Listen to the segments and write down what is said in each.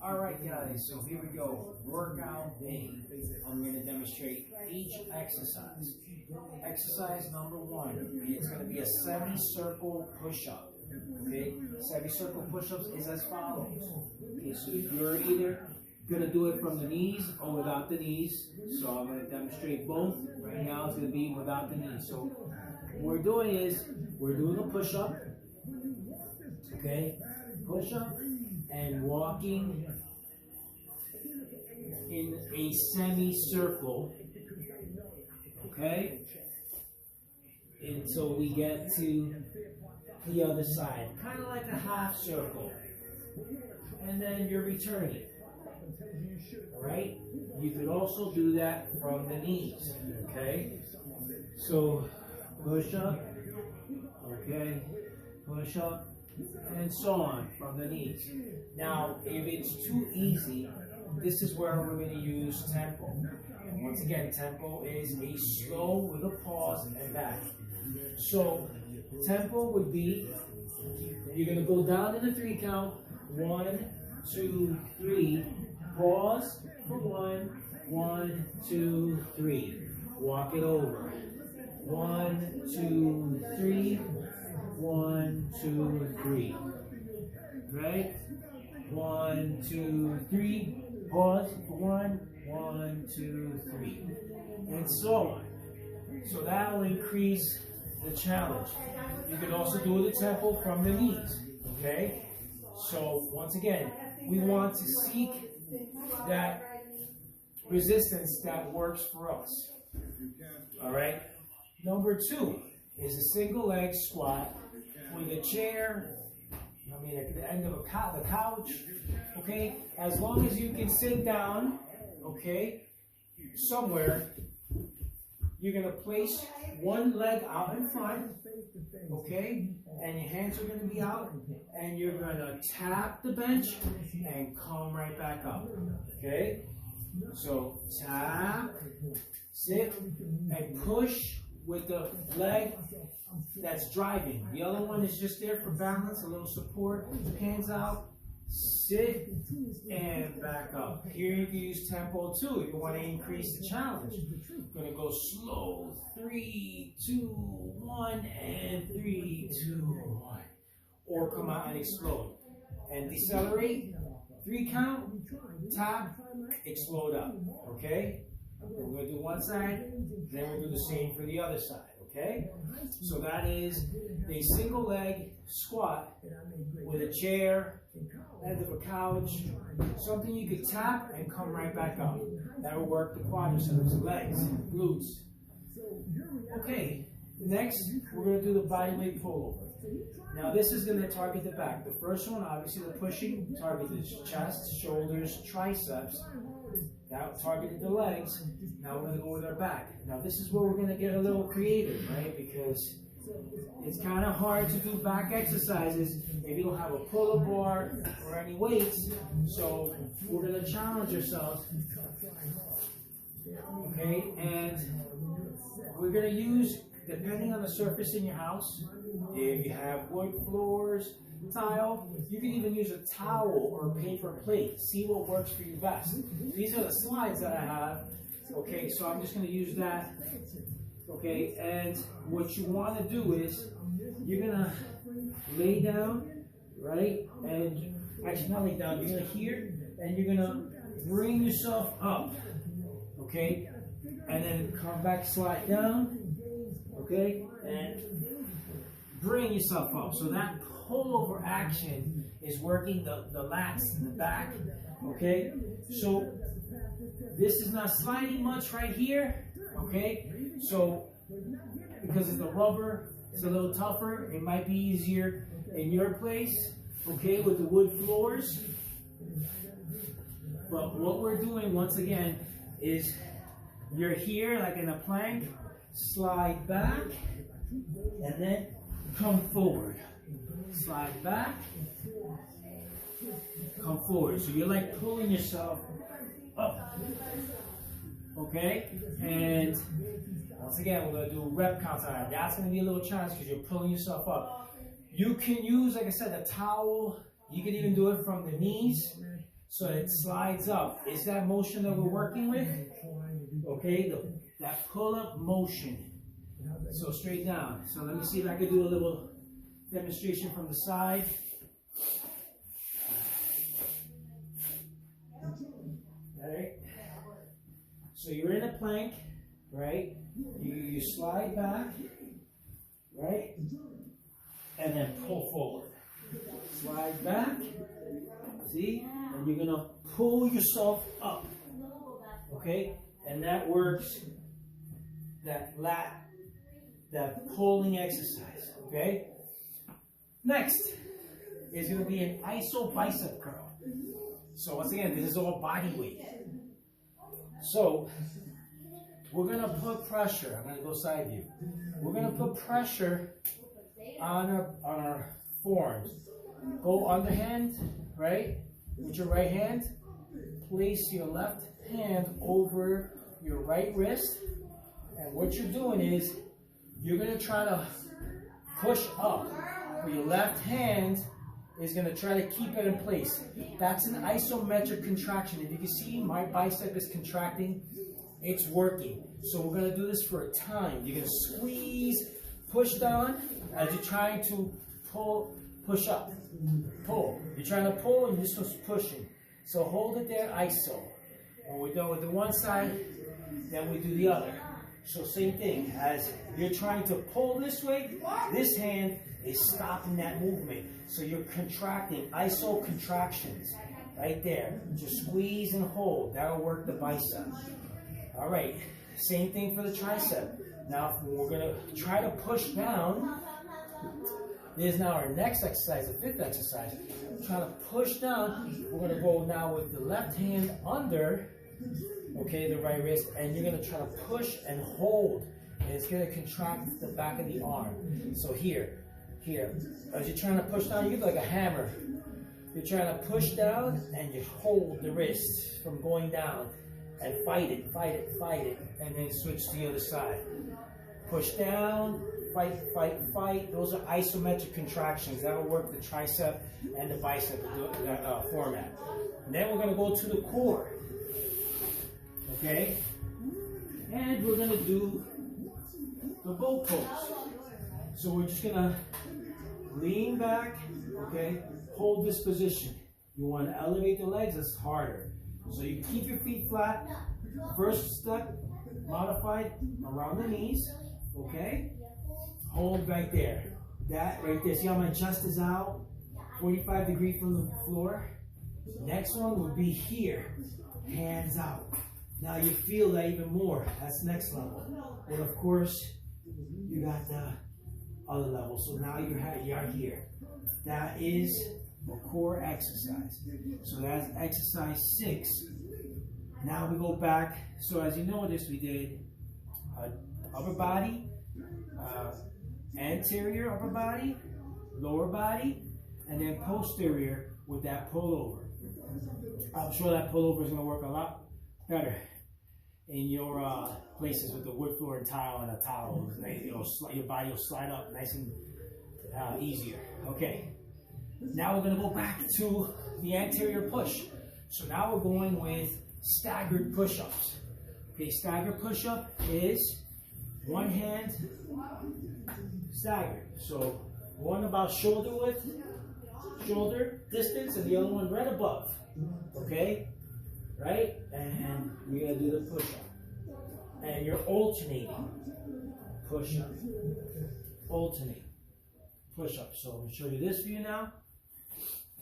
All right, guys, so here we go. Workout A. I'm going to demonstrate each exercise. Exercise number 1, it's going to be a semicircle push-up. Okay, semicircle push-ups is as follows. Okay, so you're either going to do it from the knees or without the knees. So I'm going to demonstrate both. Right now it's going to be without the knees. So what we're doing is we're doing a push-up. Okay, push-up and walking in a semicircle, okay, until we get to the other side, kind of like a half circle, and then you're returning. All right, you could also do that from the knees. Okay, so push up, okay, push up, and so on from the knees. Now, if it's too easy, this is where we're going to use tempo. And once again, tempo is a slow with a pause and back. So, tempo would be, you're going to go down in the 3 count. 1, 2, 3. Pause for 1, 1, 2, 3. Walk it over. 1, 2, 3. 1, 2, 3. Right? 1, 2, 3. Pause for 1, 1, 2, 3. And so on. So that will increase the challenge. You can also do the tempo from the knees. Okay? So once again, we want to seek that resistance that works for us. Alright? Number 2 is a single leg squat with a chair, at the end of the couch, okay? As long as you can sit down, okay, somewhere, you're going to place one leg out in front, okay? And your hands are going to be out, and you're going to tap the bench and come right back up, okay? So tap, sit, and push with the leg that's driving. The other one is just there for balance, a little support. Hands out, sit, and back up. Here you can use tempo too if you want to increase the challenge. You're going to go slow. 3, 2, 1, and 3, 2, 1. Or come out and explode. And decelerate. 3 count, tap, explode up. Okay? We're going to do one side, then we'll do the same for the other side. Okay? So that is a single leg squat with a chair, end of a couch, something you could tap and come right back up. That will work the quadriceps, legs, glutes. Okay, next we're going to do the body weight pullover. Now this is going to target the back. The first one, obviously the pushing, targeted chest, shoulders, triceps. That targeted the legs. Now we're going to go with our back. Now this is where we're going to get a little creative, right? Because it's kind of hard to do back exercises if you don't have a pull-up bar or any weights. So we're going to challenge ourselves. Okay, and we're going to use, depending on the surface in your house, if you have wood floors, tile, you can even use a towel or a paper plate. See what works for you best. These are the slides that I have. Okay, so I'm just going to use that. Okay, and what you want to do is you're going to lay down, right? And actually not lay down, you're going to here, and you're going to bring yourself up. Okay, and then come back, slide down. Okay, and bring yourself up. So that pullover action is working the lats in the back. Okay, so this is not sliding much right here. Okay, so because it's the rubber, it's a little tougher. It might be easier in your place. Okay, with the wood floors. But what we're doing once again is you're here like in a plank, slide back, and then come forward. Slide back, come forward. So you're like pulling yourself up. Okay? And once again, we're going to do rep counts on that. That's going to be a little challenge because you're pulling yourself up. You can use, like I said, a towel. You can even do it from the knees. so it slides up. Is that motion that we're working with? Okay, that pull-up motion. So straight down. So let me see if I can do a little demonstration from the side. Alright. So you're in a plank, right? You slide back, right? And then pull forward. Slide back. See? And you're going to pull yourself up. Okay? And that works that pulling exercise. Okay? Next is going to be an iso bicep curl. So once again, this is all body weight. So we're going to put pressure. I'm going to go side view. We're going to put pressure on our forearms. Go underhand, right? With your right hand, place your left hand over your right wrist. And what you're doing is you're going to try to push up. For your left hand is going to try to keep it in place. That's an isometric contraction. If you can see, my bicep is contracting. It's working. So we're going to do this for a time. You're going to squeeze, push down as you're trying to pull, push up. Pull. You're trying to pull and you're just pushing. So hold it there, iso. When we're done with the one side, then we do the other. So same thing, as you're trying to pull this way, this hand is stopping that movement. So you're contracting, iso contractions, right there. Just squeeze and hold, that'll work the bicep. All right, same thing for the tricep. Now we're gonna try to push down. There's now our next exercise, the fifth exercise. Trying to push down, we're gonna go now with the left hand under, okay, the right wrist, and you're gonna try to push and hold. And it's gonna contract the back of the arm. So here, as you're trying to push down, you get like a hammer. You're trying to push down and you hold the wrist from going down and fight it, and then switch to the other side. Push down, fight. Those are isometric contractions. That will work the tricep and the bicep format. And then we're gonna go to the core. Okay? And we're gonna do the boat pose. So we're just gonna lean back, okay? Hold this position. You wanna elevate the legs, it's harder. So you keep your feet flat. First step, modified around the knees, okay? Hold right there. That right there, see how my chest is out? 45 degrees from the floor. Next one would be here, hands out. Now you feel that even more. That's next level. And of course, you got the other level. So now you are here. That is a core exercise. So that's exercise 6. Now we go back. So as you notice, we did upper body, anterior upper body, lower body, and then posterior with that pullover. I'm sure that pullover is going to work a lot better in your places with the wood floor and tile and a towel. Your body will slide up nice and easier. Okay. Now we're going to go back to the anterior push. So now we're going with staggered push-ups. Okay, staggered push-up is one hand staggered. So one about shoulder width, shoulder distance, and the other one right above. Okay? Right? And we're going to do the push-up. And you're alternating. Push-up. Alternate. Push-up. So I'm going to show you this view now.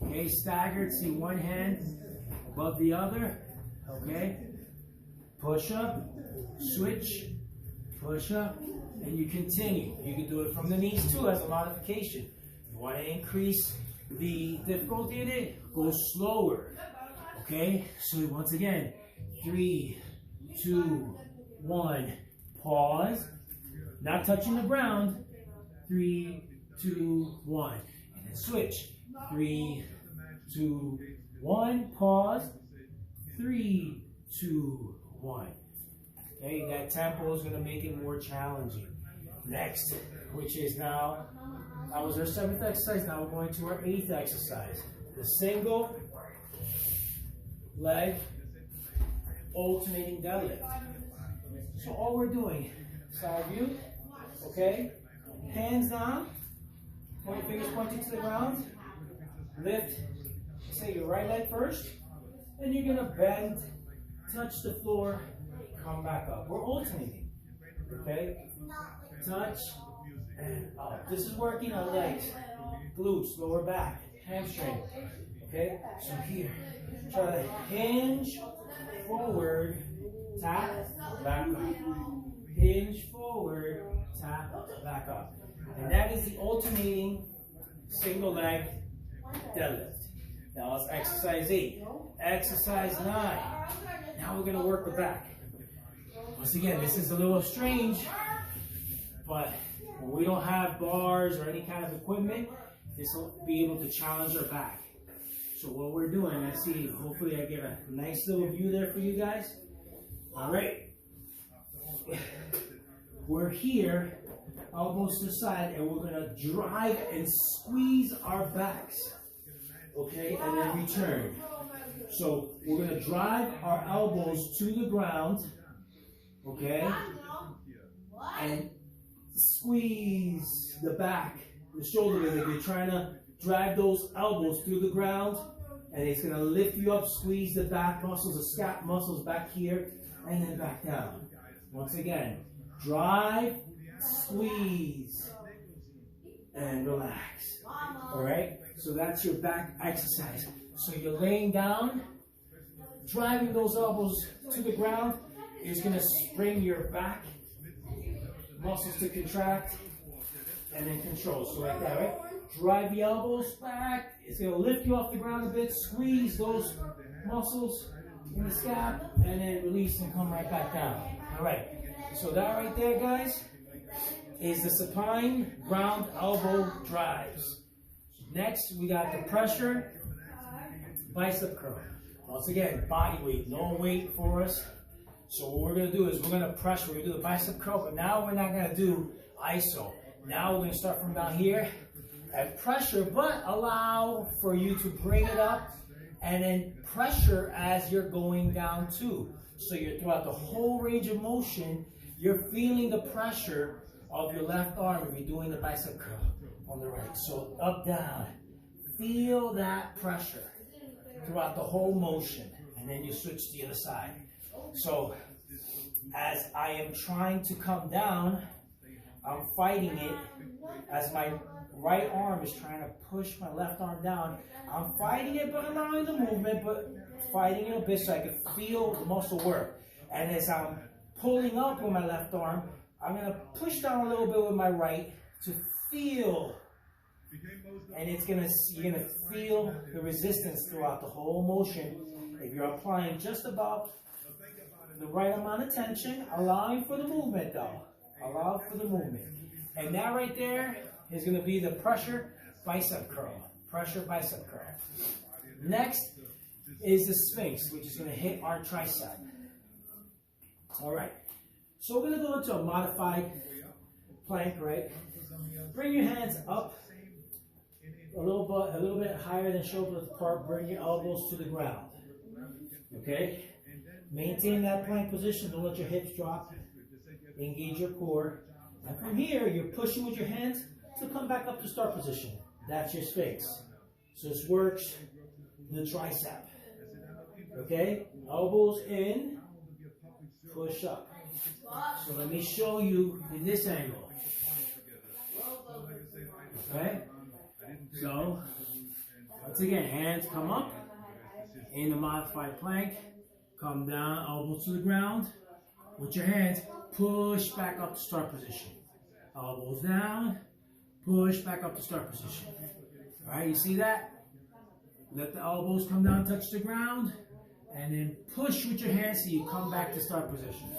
Okay, staggered. See one hand above the other. Okay? Push-up. Switch. Push-up. And you continue. You can do it from the knees too as a modification. You want to increase the difficulty in it? Go slower. Okay, so once again, 3, 2, 1, pause, not touching the ground, 3, 2, 1, and then switch, 3, 2, 1, pause, 3, 2, 1. Okay, that tempo is going to make it more challenging. Next, which is now, that was our 7th exercise, now we're going to our 8th exercise. The single leg alternating deadlift. So all we're doing, side view, okay? Hands down, point fingers pointing to the ground. Lift, say your right leg first, and you're gonna bend, touch the floor, come back up. We're alternating, okay? Touch and up. This is working our legs, glutes, lower back, hamstring, okay? So here, try to hinge forward, tap, back up. Hinge forward, tap, back up. And that is the alternating single leg deadlift. Now it's exercise 8. Exercise 9. Now we're going to work the back. Once again, this is a little strange, but when we don't have bars or any kind of equipment, this will be able to challenge our back. So what we're doing, I see, hopefully I get a nice little view there for you guys. All right. We're here, elbows to the side, and we're going to drive and squeeze our backs. Okay, and then return. So we're going to drive our elbows to the ground, okay, and squeeze the back, the shoulder blade. You're trying to drag those elbows through the ground, and it's going to lift you up, squeeze the back muscles, the scap muscles back here, and then back down. Once again, drive, squeeze, and relax. All right? So that's your back exercise. So you're laying down, driving those elbows to the ground is going to spring your back muscles to contract and then control. So like that, right? Drive the elbows back. It's going to lift you off the ground a bit. Squeeze those muscles in the scap and then release and come right back down. All right. So that right there, guys, is the supine ground elbow drives. Next, we got the pressure bicep curl. Once again, body weight, no weight for us. So what we're going to do is we're going to pressure. We're going to do the bicep curl, but now we're not going to do iso. Now we're going to start from down here at pressure, but allow for you to bring it up and then pressure as you're going down too. So you're throughout the whole range of motion, you're feeling the pressure of your left arm if you're doing the bicep curl on the right. So up, down. Feel that pressure throughout the whole motion. And then you switch to the other side. So as I am trying to come down, I'm fighting it as my right arm is trying to push my left arm down. I'm fighting it, but allowing the movement, but fighting it a bit so I can feel the muscle work. And as I'm pulling up with my left arm, I'm going to push down a little bit with my right to feel, and you're going to feel the resistance throughout the whole motion. If you're applying just about the right amount of tension, allowing for the movement though. Allow for the movement. And that right there is going to be the pressure bicep curl. Pressure bicep curl. Next is the Sphinx, which is going to hit our tricep. All right. So we're going to go into a modified plank, right? Bring your hands up a little bit higher than shoulder width apart. Bring your elbows to the ground. Okay? Maintain that plank position. Don't let your hips drop. Engage your core. And from here, you're pushing with your hands to come back up to start position. That's your Sphinx. So this works the tricep. Okay? Elbows in. Push up. So let me show you in this angle. Okay? So, once again, hands come up in the modified plank. Come down, elbows to the ground. With your hands, push back up to start position. Elbows down, push back up to start position. Alright, you see that? Let the elbows come down, touch the ground, and then push with your hands so you come back to start position.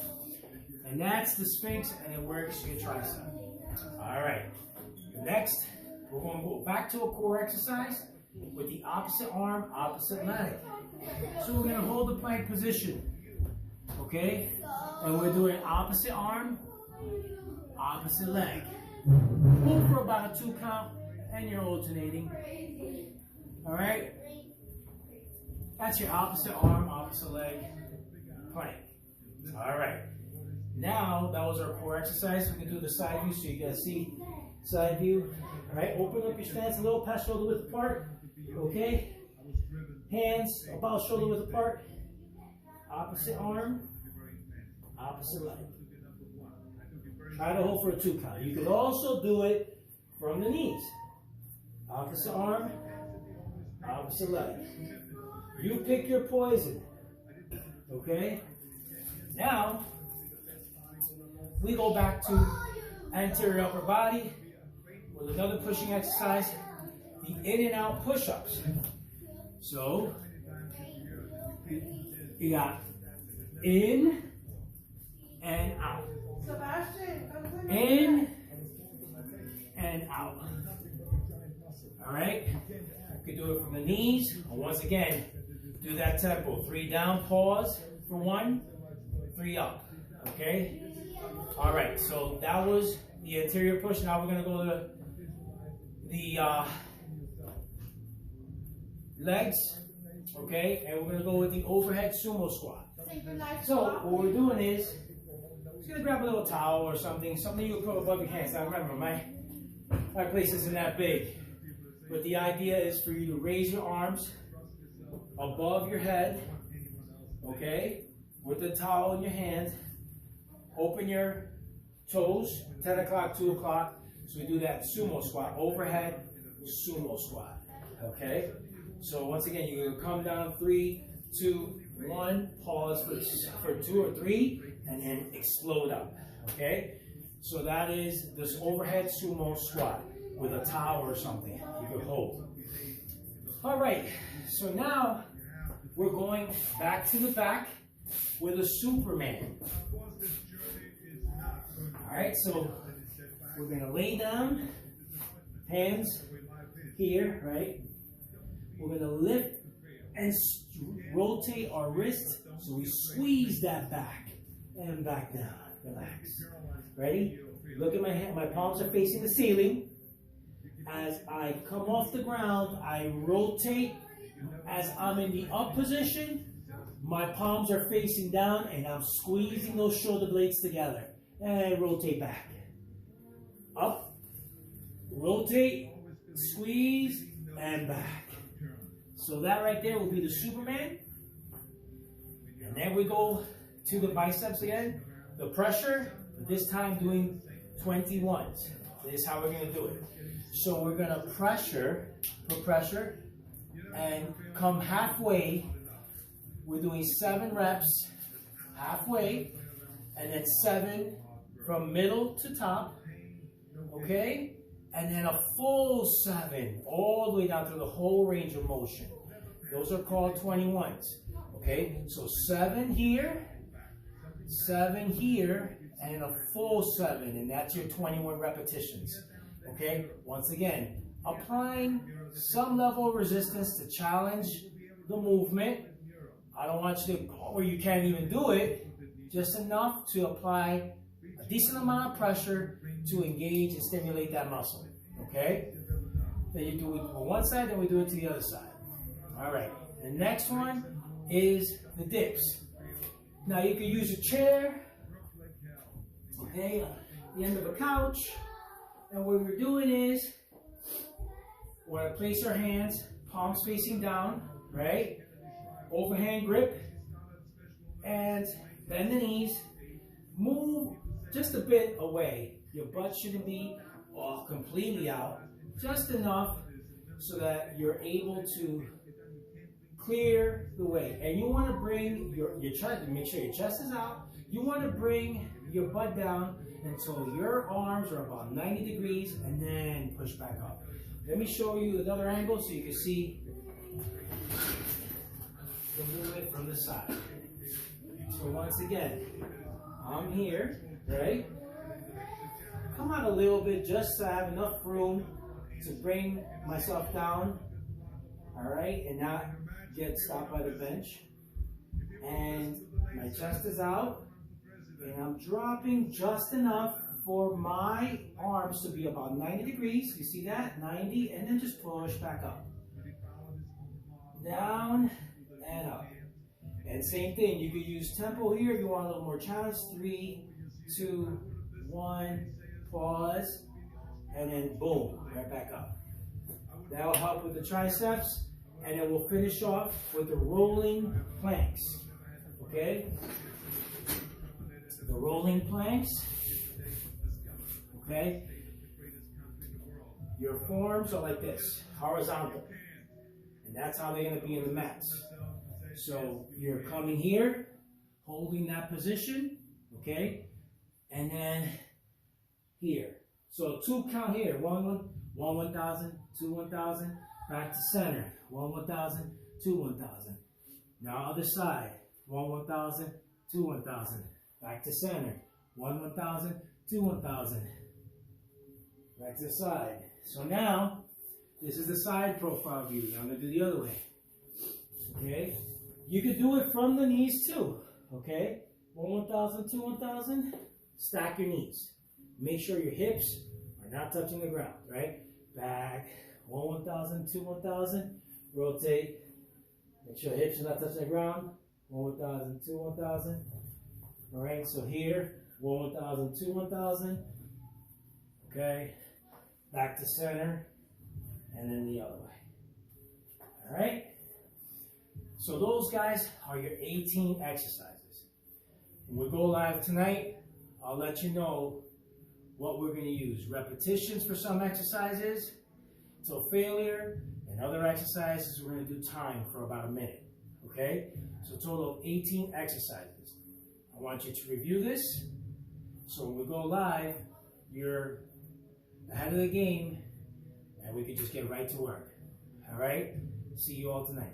And that's the Sphinx, and it works your tricep. Alright, next, we're going to go back to a core exercise with the opposite arm, opposite leg. So we're going to hold the plank position. Okay? And we're doing opposite arm, opposite leg. Move for about a 2 count, and you're alternating. Alright? That's your opposite arm, opposite leg plank. All right. Now, that was our core exercise. We can do the side view so you guys see side view. All right, open up your stance a little, past shoulder width apart. Okay. Hands about shoulder width apart. Opposite arm, opposite leg. Try to hold for a 2 count. You can also do it from the knees. Opposite arm, opposite leg. You pick your poison. Okay? Now, we go back to anterior upper body with another pushing exercise, the in and out push-ups. So, you got in and out. In and out. All right? You can do it from the knees. Or once again, do that tempo. 3 down, pause for 1, 3 up. Okay? All right, so that was the anterior push. Now we're going to go to the legs. Okay? And we're going to go with the overhead sumo squat. So what we're doing is, just going to grab a little towel or something you can put above your hands. Now remember, my place isn't that big. But the idea is for you to raise your arms above your head, okay, with the towel in your hand. Open your toes, 10 o'clock, 2 o'clock. So we do that sumo squat, overhead sumo squat, okay? So once again, you're gonna come down 3, 2, 1, pause for 2 or 3, and then explode up, okay? So that is this overhead sumo squat with a towel or something you can hold. All right, so now we're going back to the back with a Superman. All right, so we're gonna lay down, hands here, right? We're gonna lift and rotate our wrist so we squeeze that back and back down. Relax. Ready? Look at my hand. My palms are facing the ceiling. As I come off the ground, I rotate. As I'm in the up position, my palms are facing down and I'm squeezing those shoulder blades together. And rotate back. Up. Rotate. Squeeze. And back. So that right there will be the Superman. And then we go to the biceps again. The pressure, but this time doing 21s. This is how we're going to do it. So we're going to put pressure, and come halfway. We're doing 7 reps, halfway, and then 7 from middle to top, okay? And then a full 7 all the way down through the whole range of motion. Those are called 21s, okay? So 7 here, 7 here, and a full 7, and that's your 21 repetitions. Okay, once again, applying some level of resistance to challenge the movement. I don't want you to go where you can't even do it, just enough to apply a decent amount of pressure to engage and stimulate that muscle. Okay, then you do it on one side, then we do it to the other side. All right, the next one is the dips. Now you can use a chair, okay, the end of a couch. And what we're doing is, we're going to place our hands, palms facing down, right? Overhand grip. And bend the knees. Move just a bit away. Your butt shouldn't be completely out. Just enough so that you're able to clear the way. And you want to bring your chest, make sure your chest is out. You want to bring your butt down until your arms are about 90 degrees, and then push back up. Let me show you another angle so you can see the movement from the side. So once again, I'm here, right? Come out a little bit just so I have enough room to bring myself down, all right, and not get stopped by the bench. And my chest is out. And I'm dropping just enough for my arms to be about 90 degrees. You see that? 90, and then just push back up. Down And same thing, you could use tempo here if you want a little more challenge. 3, 2, 1, pause, and then boom, right back up. That will help with the triceps, and then we'll finish off with the rolling planks. Okay? The rolling planks. Okay? Your forms are like this, horizontal. And that's how they're going to be in the mats. So you're coming here, holding that position, okay? And then here. So 2 count here. 1, 1,000, 2, 1,000, back to center. 1, 1,000, 2, 1,000. Now other side. 1, 1,000, 2, 1,000. Back to center. 1, 1,000, 2, 1,000. Back to the side. So now, this is the side profile view. I'm going to do the other way. Okay? You could do it from the knees too. Okay? 1, 1,000, 2, 1,000. Stack your knees. Make sure your hips are not touching the ground, right? Back. 1, 1,000, 2, 1,000. Rotate. Make sure hips are not touching the ground. 1, 1,000, 2, 1,000. All right, so here, 1, 1,000, 2, 1,000. Okay, back to center, and then the other way. All right. So those guys are your 18 exercises. When we go live tonight, I'll let you know what we're going to use. Repetitions for some exercises till failure, and other exercises we're going to do time for about a minute. Okay? So a total of 18 exercises. I want you to review this, so when we go live, you're ahead of the game, and we can just get right to work. All right? See you all tonight.